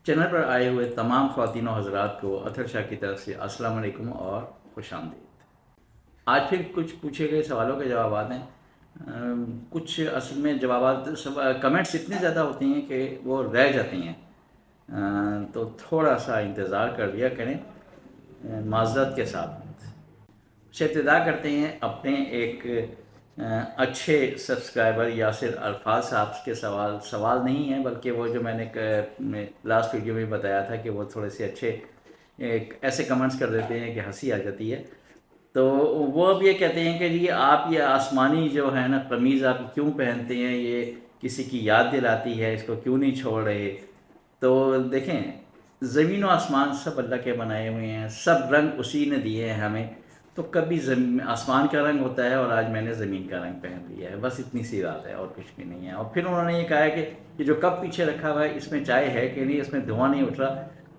Channel पर आए हुए तमाम ख़वातीन और हज़रात को अतहर शाह की तरफ से अस्सलाम वालेकुम और खुश आमदीद। आज फिर कुछ पूछे गए सवालों के जवाब हैं। कुछ असल में कमेंट्स इतने ज़्यादा होते हैं कि वो रह जाती हैं, तो थोड़ा सा इंतज़ार कर लिया करें माज़रत के साथ। इब्तिदा करते हैं अपने एक अच्छे सब्सक्राइबर यासिर अल्फाज साहब के सवाल नहीं है, बल्कि वो जो मैंने लास्ट वीडियो में बताया था कि वो थोड़े से अच्छे एक ऐसे कमेंट्स कर देते हैं कि हंसी आ जाती है। तो वो अब ये कहते हैं कि जी आप ये आसमानी जो है ना कमीज़ आप क्यों पहनते हैं, ये किसी की याद दिलाती है, इसको क्यों नहीं छोड़ रहे। तो देखें, ज़मीन और आसमान सब अल्लाह के बनाए हुए हैं, सब रंग उसी ने दिए हैं हमें। तो कभी आसमान का रंग होता है और आज मैंने ज़मीन का रंग पहन लिया है, बस इतनी सी बात है और कुछ भी नहीं है। और फिर उन्होंने ये कहा है कि ये जो कप पीछे रखा हुआ है इसमें चाय है कि नहीं, इसमें धुआं नहीं उठ रहा।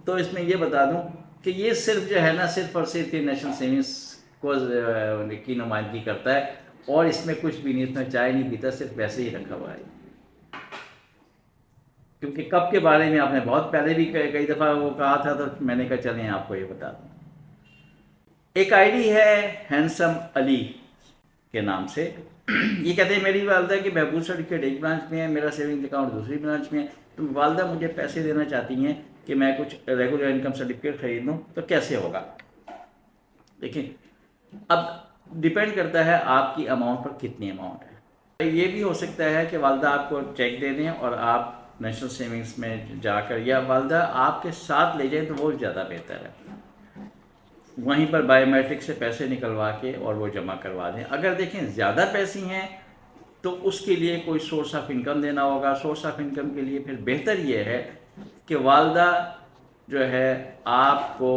तो इसमें ये बता दूं कि ये सिर्फ जो है ना सिर्फ और सिर्फ नेशनल सेविंग्स को की नुमाइंदगी करता है, और इसमें कुछ भी नहीं, इसमें चाय नहीं पीता, सिर्फ वैसे ही रखा हुआ है। क्योंकि कप के बारे में आपने बहुत पहले भी कई दफ़ा वो कहा था, तो मैंने कहा चलें आपको ये बता दूं। एक आईडी है हैंडसम अली के नाम से। ये कहते हैं मेरी वालदा की महबूब सर्टिफिकेट एक ब्रांच में है, मेरा सेविंग्स अकाउंट दूसरी ब्रांच में है। तो वालदा मुझे पैसे देना चाहती हैं कि मैं कुछ रेगुलर इनकम सर्टिफिकेट खरीद लूँ, तो कैसे होगा। देखिए, अब डिपेंड करता है आपकी अमाउंट पर कितनी अमाउंट है। ये भी हो सकता है कि वालदा आपको चेक दे दें और आप नेशनल सेविंग्स में जाकर, या वालदा आपके साथ ले जाएं, तो वो ज़्यादा बेहतर है। वहीं पर बायोमेट्रिक से पैसे निकलवा के और वो जमा करवा दें। अगर देखें ज़्यादा पैसे हैं तो उसके लिए कोई सोर्स ऑफ इनकम देना होगा। सोर्स ऑफ इनकम के लिए फिर बेहतर ये है कि वालदा जो है आपको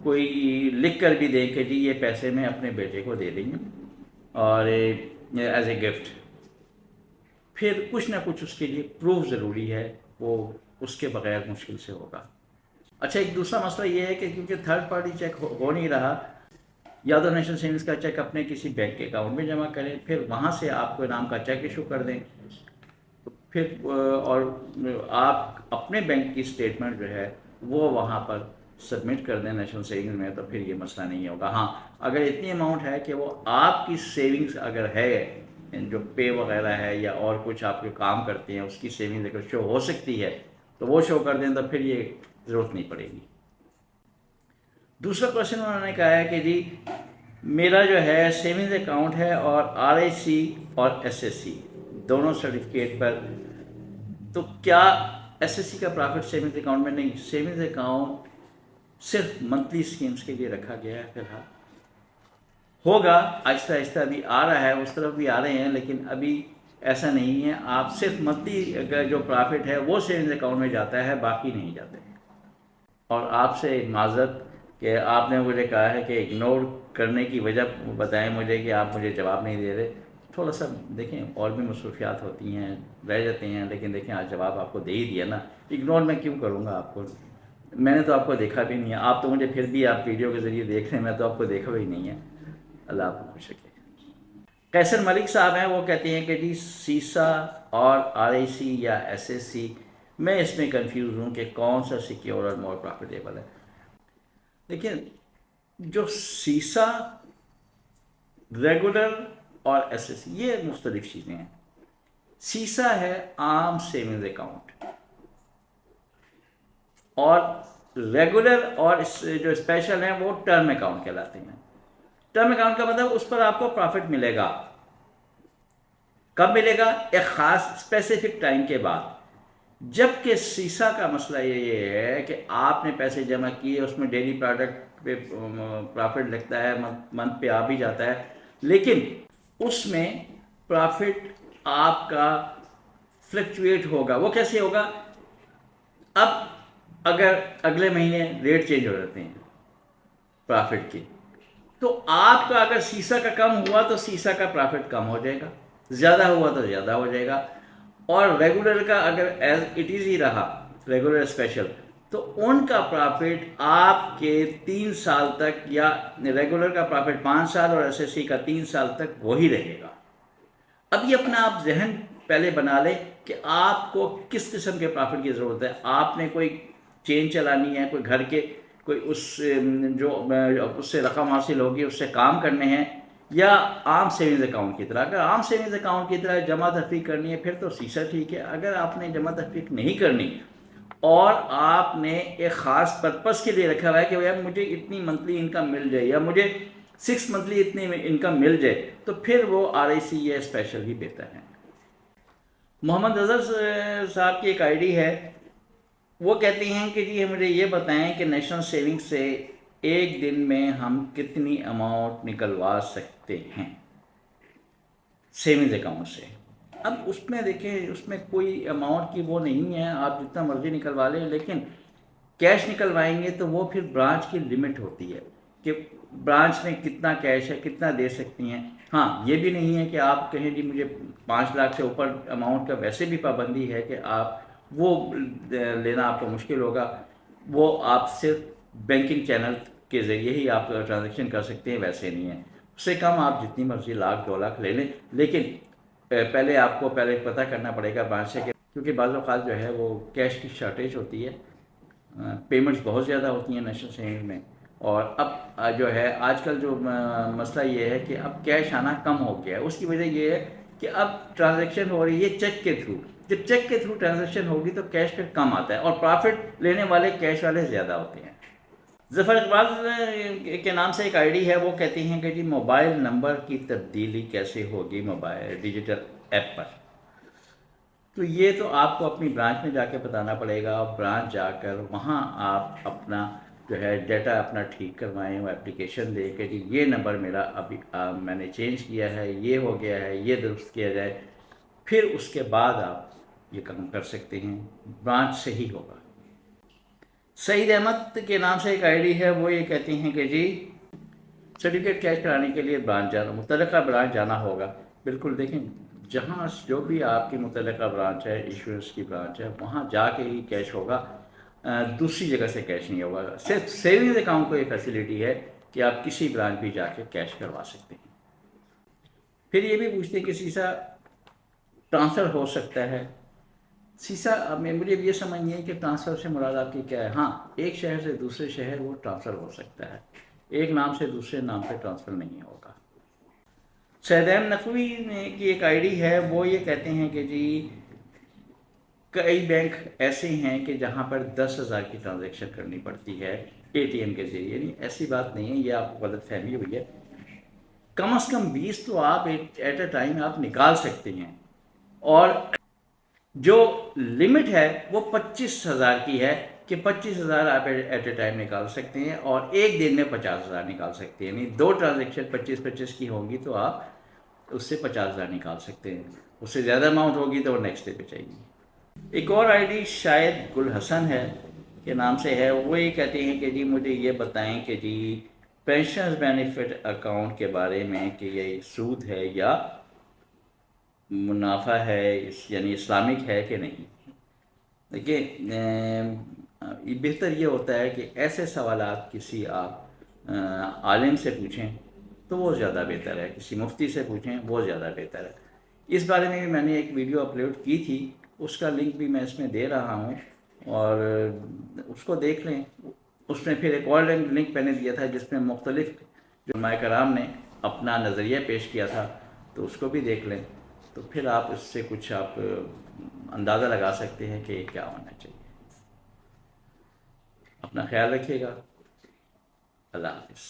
कोई लिख कर भी दे कि जी ये पैसे मैं अपने बेटे को दे देंगे और एज ए गिफ्ट। फिर कुछ ना कुछ उसके लिए प्रूफ ज़रूरी है, वो उसके बगैर मुश्किल से होगा। अच्छा, एक दूसरा मसला ये है कि क्योंकि थर्ड पार्टी चेक हो नहीं रहा, या तो नेशनल सेविंग्स का चेक अपने किसी बैंक के अकाउंट में जमा करें, फिर वहाँ से आपको नाम का चेक इशू कर दें, फिर और आप अपने बैंक की स्टेटमेंट जो है वो वहाँ पर सबमिट कर दें नेशनल सेविंग्स में, तो फिर ये मसला नहीं होगा। हाँ, अगर इतनी अमाउंट है कि वो आपकी सेविंग्स अगर है, जो पे वगैरह है या और कुछ आप जो काम करते हैं उसकी सेविंग्स अगर शो हो सकती है, तो वो शो कर दें, तो फिर ये ज़रूरत नहीं पड़ेगी। दूसरा क्वेश्चन उन्होंने कहा है कि जी मेरा जो है सेविंग्स अकाउंट है और आरआईसी और एसएससी दोनों सर्टिफिकेट पर, तो क्या एसएससी का प्रॉफिट सेविंग्स अकाउंट में नहीं। सेविंग्स अकाउंट सिर्फ मंथली स्कीम्स के लिए रखा गया है। फिलहाल होगा, आहिस्ता आहिस्ता अभी आ रहा है, उस तरफ भी आ रहे हैं, लेकिन अभी ऐसा नहीं है। आप सिर्फ मंथली जो प्रॉफिट है वो सेविंग्स अकाउंट में जाता है, बाकी नहीं जाते। और आपसे माजरत कि आपने मुझे कहा है कि इग्नोर करने की वजह बताएं मुझे कि आप मुझे जवाब नहीं दे रहे। थोड़ा सा देखें, और भी मसरूफियात होती हैं, रह जाते हैं, लेकिन देखें आज जवाब आपको दे ही दिया ना, इग्नोर मैं क्यों करूँगा आपको। मैंने तो आपको देखा भी नहीं है, आप तो मुझे फिर भी आप वीडियो के ज़रिए देख रहे हैं, मैं तो आपको देखा भी नहीं है। अल्लाह आपको खुश रखे। कैसर मलिक साहब हैं, वो कहते हैं कि जी सीसा और आरआईसी या एसएससी, मैं इसमें कंफ्यूज हूँ कि कौन सा सिक्योर और मोर प्रॉफिटेबल है। देखिए, जो सीसा, रेगुलर और एसएससी ये मुख्तलिफ चीज़ें हैं। सीसा है आम सेविंग्स अकाउंट, और रेगुलर और जो स्पेशल हैं वो टर्म अकाउंट कहलाते हैं। टर्म अकाउंट का मतलब उस पर आपको प्रॉफिट मिलेगा। कब मिलेगा? एक ख़ास स्पेसिफिक टाइम के बाद। जबकि सीसा का मसला ये है कि आपने पैसे जमा किए, उसमें डेली प्रोडक्ट पे प्रॉफिट लगता है, मंथ पे आ भी जाता है, लेकिन उसमें प्रॉफिट आपका फ्लक्चुएट होगा। वो कैसे होगा? अब अगर अगले महीने रेट चेंज हो जाते हैं प्रॉफिट की, तो आपका अगर सीसा का कम हुआ तो सीसा का प्रॉफिट कम हो जाएगा, ज़्यादा हुआ तो ज़्यादा हो जाएगा। और रेगुलर का अगर एज इट इज़ ही रहा, रेगुलर स्पेशल, तो उनका प्रॉफिट आपके 3 साल तक, या रेगुलर का प्रॉफिट 5 साल और एसएससी का 3 साल तक वही रहेगा। अब ये अपना आप जहन पहले बना लें कि आपको किस किस्म के प्रॉफिट की ज़रूरत है। आपने कोई چین چلانی ہے، کوئی گھر کے کوئی جو اس سے رقم حاصل ہوگی اس سے کام کرنے ہیں، یا عام سیونگز اکاؤنٹ کی طرح. اگر عام سیونگز اکاؤنٹ کی طرح جمع تفریق کرنی ہے پھر تو سیسا ٹھیک ہے. اگر آپ نے جمع تفریق نہیں کرنی اور آپ نے ایک خاص پرپس کے لیے رکھا ہوا ہے کہ یار مجھے اتنی منتھلی انکم مل جائے یا مجھے 6 منتھلی اتنی انکم مل جائے، تو پھر وہ RIC یا اسپیشل ہی بہتر ہے. محمد اظہر صاحب کی ایک آئی ڈی ہے، وہ کہتی ہیں کہ جی مجھے یہ بتائیں کہ نیشنل سیونگ سے ایک دن میں ہم کتنی اماؤنٹ نکلوا سکتے ہیں سیونگز اکاؤنٹ سے. اب اس میں دیکھیں، اس میں کوئی اماؤنٹ کی وہ نہیں ہے، آپ جتنا مرضی نکلوا لیں، لیکن کیش نکلوائیں گے تو وہ پھر برانچ کی لمٹ ہوتی ہے کہ برانچ میں کتنا کیش ہے، کتنا دے سکتی ہیں. ہاں یہ بھی نہیں ہے کہ آپ کہیں جی مجھے 5 لاکھ سے اوپر اماؤنٹ کا ویسے بھی پابندی ہے کہ آپ وہ لینا آپ کو مشکل ہوگا. وہ آپ صرف بینکنگ چینل کے ذریعے ہی آپ ٹرانزیکشن کر سکتے ہیں، ویسے نہیں ہے. اس سے کم آپ جتنی مرضی 1 لاکھ 2 لاکھ لے لیں، لیکن پہلے آپ کو پتہ کرنا پڑے گا برانچ سے، کیونکہ بعض اوقات جو ہے وہ کیش کی شارٹیج ہوتی ہے، پیمنٹس بہت زیادہ ہوتی ہیں نیشنل سیونگ میں. اور اب جو ہے آج کل جو مسئلہ یہ ہے کہ اب کیش آنا کم ہو گیا ہے. اس کی وجہ یہ ہے کہ اب ٹرانزیکشن ہو رہی ہے چیک کے تھرو. جب چیک کے تھرو ٹرانزیکشن ہوگی تو کیش پھر کم آتا ہے اور پرافٹ لینے والے کیش والے زیادہ ہوتے ہیں. ظفر اقبال کے نام سے ایک آئی ڈی ہے، وہ کہتی ہیں کہ جی موبائل نمبر کی تبدیلی کیسے ہوگی موبائل ڈیجیٹل ایپ پر. تو یہ تو آپ کو اپنی برانچ میں جا کے بتانا پڑے گا، برانچ جا کر وہاں آپ اپنا جو ہے ڈیٹا اپنا ٹھیک کروائیں، وہ اپلیکیشن دے کہ جی یہ نمبر میرا ابھی میں نے چینج کیا ہے، یہ ہو گیا ہے، یہ درست کیا جائے. پھر اس کے بعد آپ یہ کام کر سکتے ہیں، برانچ سے ہی ہوگا. سعید احمد کے نام سے ایک آئی ڈی ہے، وہ یہ کہتی ہیں کہ جی سرٹیفکیٹ کیش کرانے کے لیے برانچ جانا، متعلقہ برانچ جانا ہوگا. بالکل، دیکھیں جہاں جو بھی آپ کی متعلقہ برانچ ہے، ایشورنس کی برانچ ہے، وہاں جا کے ہی کیش ہوگا، دوسری جگہ سے کیش نہیں ہوگا. صرف سیونگز اکاؤنٹ کو یہ فیسلٹی ہے کہ آپ کسی برانچ بھی جا کے کیش کروا سکتے ہیں. پھر یہ بھی پوچھتے ہیں کہ سیسا ٹرانسفر ہو سکتا ہے. سیسا میں مجھے یہ سمجھ نہیں ہے کہ ٹرانسفر سے مراد آپ کی کیا ہے. ہاں ایک شہر سے دوسرے شہر وہ ٹرانسفر ہو سکتا ہے، ایک نام سے دوسرے نام پہ ٹرانسفر نہیں ہوگا. سیدیم نقوی کی ایک آئی ڈی ہے، وہ یہ کہتے ہیں کہ جی کئی بینک ایسے ہیں کہ جہاں پر 10,000 کی ٹرانزیکشن کرنی پڑتی ہے ATM کے ذریعے. یعنی ایسی بات نہیں ہے، یہ آپ کو غلط فہمی ہوئی ہے. کم از کم 20 تو آپ ایٹ اے ٹائم آپ نکال سکتے ہیں، اور جو لمٹ ہے وہ 25,000 کی ہے کہ 25,000 آپ ایٹ اے ٹائم نکال سکتے ہیں، اور ایک دن میں 50,000 نکال سکتے ہیں. یعنی 2 ٹرانزیکشن 25-25 کی ہوں گی تو آپ اس سے 50,000 نکال سکتے ہیں. اس سے زیادہ اماؤنٹ ہوگی تو وہ نیکسٹ ڈے پہ چاہیے. ایک اور آئی ڈی شاید گل حسن ہے کے نام سے ہے، وہ یہ کہتے ہیں کہ جی مجھے یہ بتائیں کہ جی پینشنز بینیفٹ اکاؤنٹ کے بارے میں کہ یہ سود ہے یا منافع ہے، یعنی اسلامک ہے کہ نہیں. دیکھیے بہتر یہ ہوتا ہے کہ ایسے سوالات کسی آپ عالم سے پوچھیں تو وہ زیادہ بہتر ہے، کسی مفتی سے پوچھیں وہ زیادہ بہتر ہے. اس بارے میں بھی میں نے ایک ویڈیو اپلوڈ کی تھی، اس کا لنک بھی میں اس میں دے رہا ہوں، اور اس کو دیکھ لیں. اس میں پھر ایک اور لنک میں نے دیا تھا جس میں مختلف جو علماء کرام نے اپنا نظریہ پیش کیا تھا، تو اس کو بھی دیکھ لیں. تو پھر آپ اس سے کچھ آپ اندازہ لگا سکتے ہیں کہ کیا ہونا چاہیے. اپنا خیال رکھیے گا. اللہ حافظ.